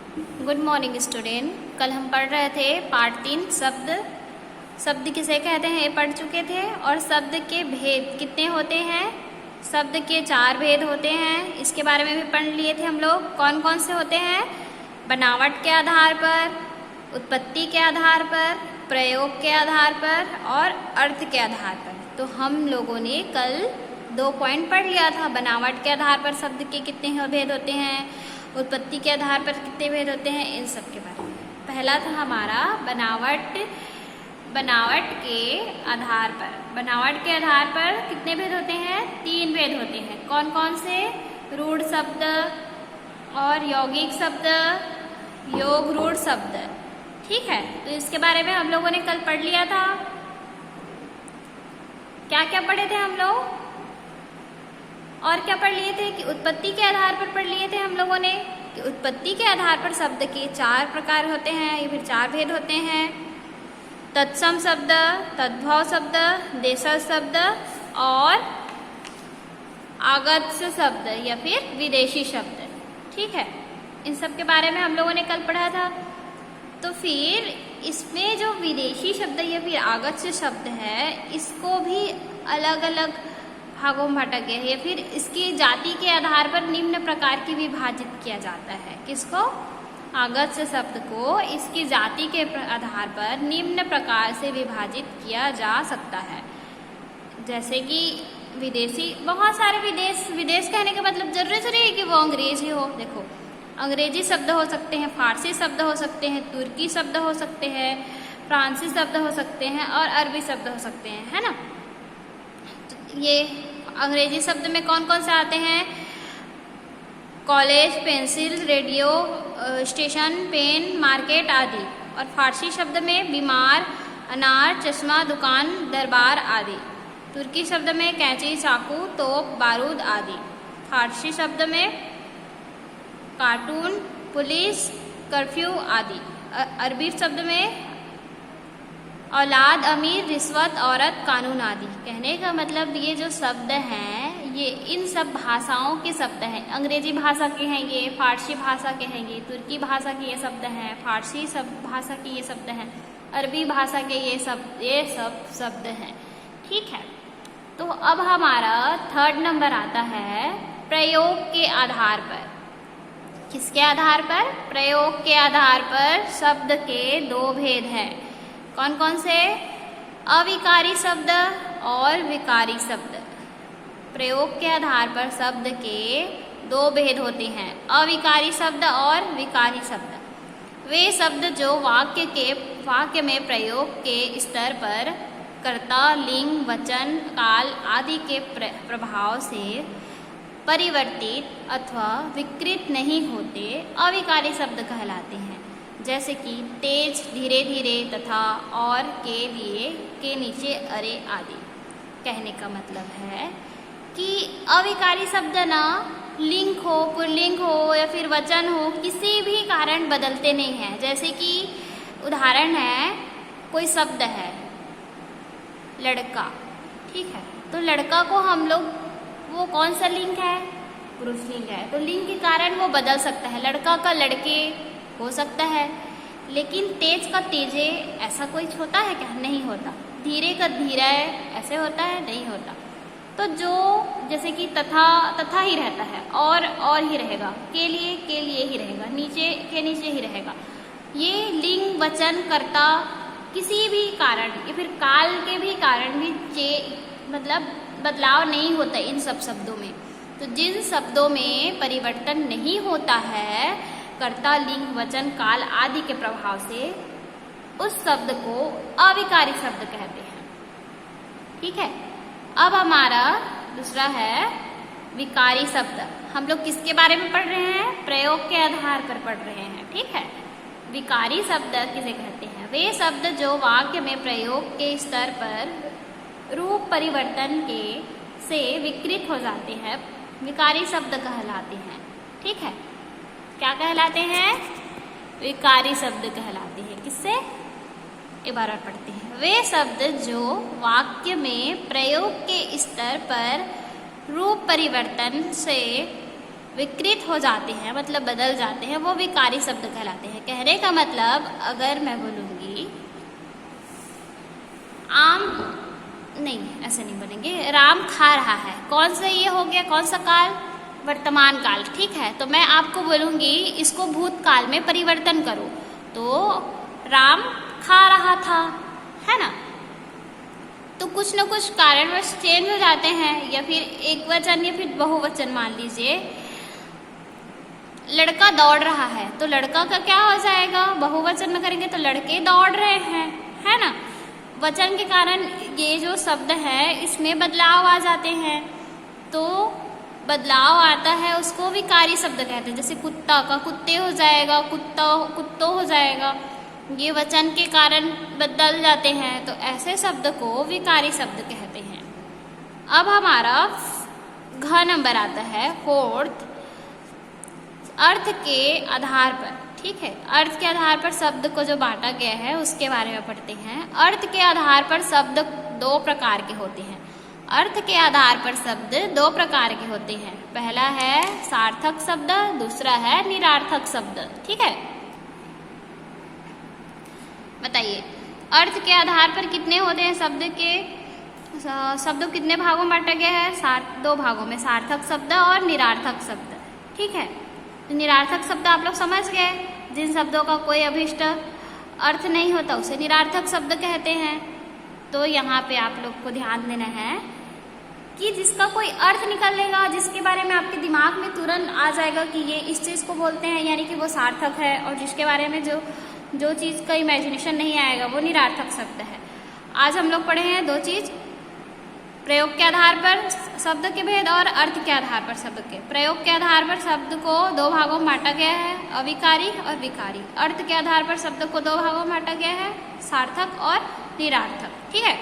Good morning student. कल हम पढ़ रहे थे पार्ट 3 शब्द। शब्द किसे कहते हैं ये पढ़ चुके थे, और शब्द के भेद कितने होते हैं। शब्द के 4 भेद होते हैं, इसके बारे में भी पढ़ लिए थे हम लोग। कौन कौन से होते हैं? बनावट के आधार पर, उत्पत्ति के आधार पर, प्रयोग के आधार पर और अर्थ के आधार पर। तो हम लोगों ने कल 2 पॉइंट पढ़ लिया था। बनावट के आधार पर शब्द के कितने भेद होते हैं, उत्पत्ति के आधार पर कितने भेद होते हैं, इन सब के बारे में। पहला था हमारा बनावट के आधार पर। बनावट के आधार पर कितने भेद होते हैं? 3 भेद होते हैं। कौन कौन से? रूढ़ शब्द और यौगिक शब्द, योग रूढ़ शब्द। ठीक है, तो इसके बारे में हम लोगों ने कल पढ़ लिया था। क्या क्या पढ़े थे हम लोग? और क्या पढ़ लिए थे कि उत्पत्ति के आधार पर पढ़ लिए थे हम लोगों ने कि उत्पत्ति के आधार पर शब्द के 4 प्रकार होते हैं, या फिर 4 भेद होते हैं। तत्सम शब्द, तद्भव शब्द, देशज शब्द और आगत्य शब्द या फिर विदेशी शब्द। ठीक है, इन सब के बारे में हम लोगों ने कल पढ़ा था। तो फिर इसमें जो विदेशी शब्द या फिर आगत्य शब्द है, इसको भी अलग अलग भागों में बांटा गया है, या फिर इसकी जाति के आधार पर निम्न प्रकार की विभाजित किया जाता है। किसको? आगत्य शब्द को इसकी जाति के आधार पर निम्न प्रकार से विभाजित किया जा सकता है। जैसे कि विदेशी, बहुत सारे विदेश कहने का मतलब जरूरी थोड़ी है कि वो अंग्रेजी हो। देखो, अंग्रेजी शब्द हो सकते हैं, फारसी शब्द हो सकते हैं, तुर्की शब्द हो सकते हैं, फ्रांसी शब्द हो सकते हैं और अरबी शब्द हो सकते हैं, है ना। तो ये अंग्रेजी शब्द में कौन कौन से आते हैं? College, pencil, radio station, pen, market आदि। और फारसी शब्द में बीमार, अनार, चश्मा, दुकान, दरबार आदि। तुर्की शब्द में कैंची, चाकू, तोप, बारूद आदि। फारसी शब्द में कार्टून, पुलिस, कर्फ्यू आदि। अरबी शब्द में औलाद, अमीर, रिश्वत, औरत, कानून आदि। कहने का मतलब ये जो शब्द हैं, ये इन सब भाषाओं के शब्द हैं। अंग्रेजी भाषा के हैं ये, फारसी भाषा के हैं ये, तुर्की भाषा के ये शब्द हैं, फारसी भाषा के ये शब्द हैं, अरबी भाषा के ये सब शब्द हैं। ठीक है, तो अब हमारा 3rd नंबर आता है प्रयोग के आधार पर। किसके आधार पर? प्रयोग के आधार पर शब्द के 2 भेद हैं। कौन कौन से? अविकारी शब्द और विकारी शब्द। प्रयोग के आधार पर शब्द के 2 भेद होते हैं, अविकारी शब्द और विकारी शब्द। वे शब्द जो वाक्य में प्रयोग के स्तर पर कर्ता, लिंग, वचन, काल आदि के प्रभाव से परिवर्तित अथवा विकृत नहीं होते, अविकारी शब्द कहलाते हैं। जैसे कि तेज, धीरे धीरे, तथा, और, के लिए, के नीचे, अरे आदि। कहने का मतलब है कि अविकारी शब्द ना लिंग हो, पुल्लिंग हो या फिर वचन हो, किसी भी कारण बदलते नहीं हैं। जैसे कि उदाहरण है, कोई शब्द है लड़का। ठीक है, तो लड़का को हम लोग, वो कौन सा लिंग है? पुरुष लिंग है, तो लिंग के कारण वो बदल सकता है। लड़का का लड़के हो सकता है, लेकिन तेज का तेजे ऐसा कोई होता है क्या? नहीं होता। धीरे का धीरे ऐसे होता है? नहीं होता। तो जो जैसे कि तथा ही रहता है, और ही रहेगा, के लिए ही रहेगा, नीचे के नीचे ही रहेगा। ये लिंग, वचन, कर्ता किसी भी कारण या फिर काल के भी कारण भी मतलब बदलाव नहीं होता इन सब शब्दों में। तो जिन शब्दों में परिवर्तन नहीं होता है कर्ता, लिंग, वचन, काल आदि के प्रभाव से, उस शब्द को अविकारी शब्द कहते हैं। ठीक है, अब हमारा दूसरा है विकारी शब्द। हम लोग किसके बारे में पढ़ रहे हैं? प्रयोग के आधार पर पढ़ रहे हैं। ठीक है, विकारी शब्द किसे कहते हैं? वे शब्द जो वाक्य में प्रयोग के स्तर पर रूप परिवर्तन से विकृत हो जाते हैं, विकारी शब्द कहलाते हैं। ठीक है, क्या कहलाते हैं? विकारी शब्द कहलाते हैं। किससे? एक बार और पढ़ते हैं। वे शब्द जो वाक्य में प्रयोग के स्तर पर रूप परिवर्तन से विकृत हो जाते हैं मतलब बदल जाते हैं, वो विकारी शब्द कहलाते हैं। कहने का मतलब अगर मैं बोलूँगी आम, नहीं ऐसे नहीं बोलेंगे, राम खा रहा है, कौन सा ये हो गया, कौन सा काल, वर्तमान काल, ठीक है। तो मैं आपको बोलूँगी इसको भूतकाल में परिवर्तन करो, तो राम खा रहा था, है ना। तो कुछ न कुछ कारणवश चेंज हो जाते हैं, या फिर एक वचन या फिर बहुवचन। मान लीजिए लड़का दौड़ रहा है, तो लड़का का क्या हो जाएगा, बहुवचन में करेंगे तो लड़के दौड़ रहे हैं, है ना। वचन के कारण ये जो शब्द है इसमें बदलाव आ जाते हैं, तो बदलाव आता है उसको विकारी शब्द कहते हैं। जैसे कुत्ता का कुत्ते हो जाएगा, कुत्तों हो जाएगा, ये वचन के कारण बदल जाते हैं, तो ऐसे शब्द को विकारी शब्द कहते हैं। अब हमारा घ नंबर आता है फोर्थ, अर्थ के आधार पर, ठीक है। अर्थ के आधार पर शब्द को जो बांटा गया है उसके बारे में पढ़ते हैं। अर्थ के आधार पर शब्द दो प्रकार के होते हैं। अर्थ के आधार पर शब्द दो प्रकार के होते हैं। पहला है सार्थक शब्द, दूसरा है निरार्थक शब्द, ठीक है। बताइए अर्थ के आधार पर कितने होते हैं शब्द के, शब्द कितने भागों में बांटा गया है, दो भागों में, सार्थक शब्द और निरार्थक शब्द, ठीक है। तो निरार्थक शब्द आप लोग समझ गए, जिन शब्दों का कोई अभिष्ट अर्थ नहीं होता उसे निरार्थक शब्द कहते हैं। तो यहाँ पे आप लोग को ध्यान देना है कि जिसका कोई अर्थ निकलेगा, जिसके बारे में आपके दिमाग में तुरंत आ जाएगा कि ये इस चीज़ को बोलते हैं, यानी कि वो सार्थक है, और जिसके बारे में जो चीज़ का इमेजिनेशन नहीं आएगा वो निरार्थक शब्द है। आज हम लोग पढ़े हैं दो चीज़, प्रयोग के आधार पर शब्द के भेद और अर्थ के आधार पर शब्द के। प्रयोग के आधार पर शब्द को दो भागों में बांटा गया है, अविकारी और विकारी। अर्थ के आधार पर शब्द को दो भागों में बांटा गया है, सार्थक और निरार्थक, ठीक है।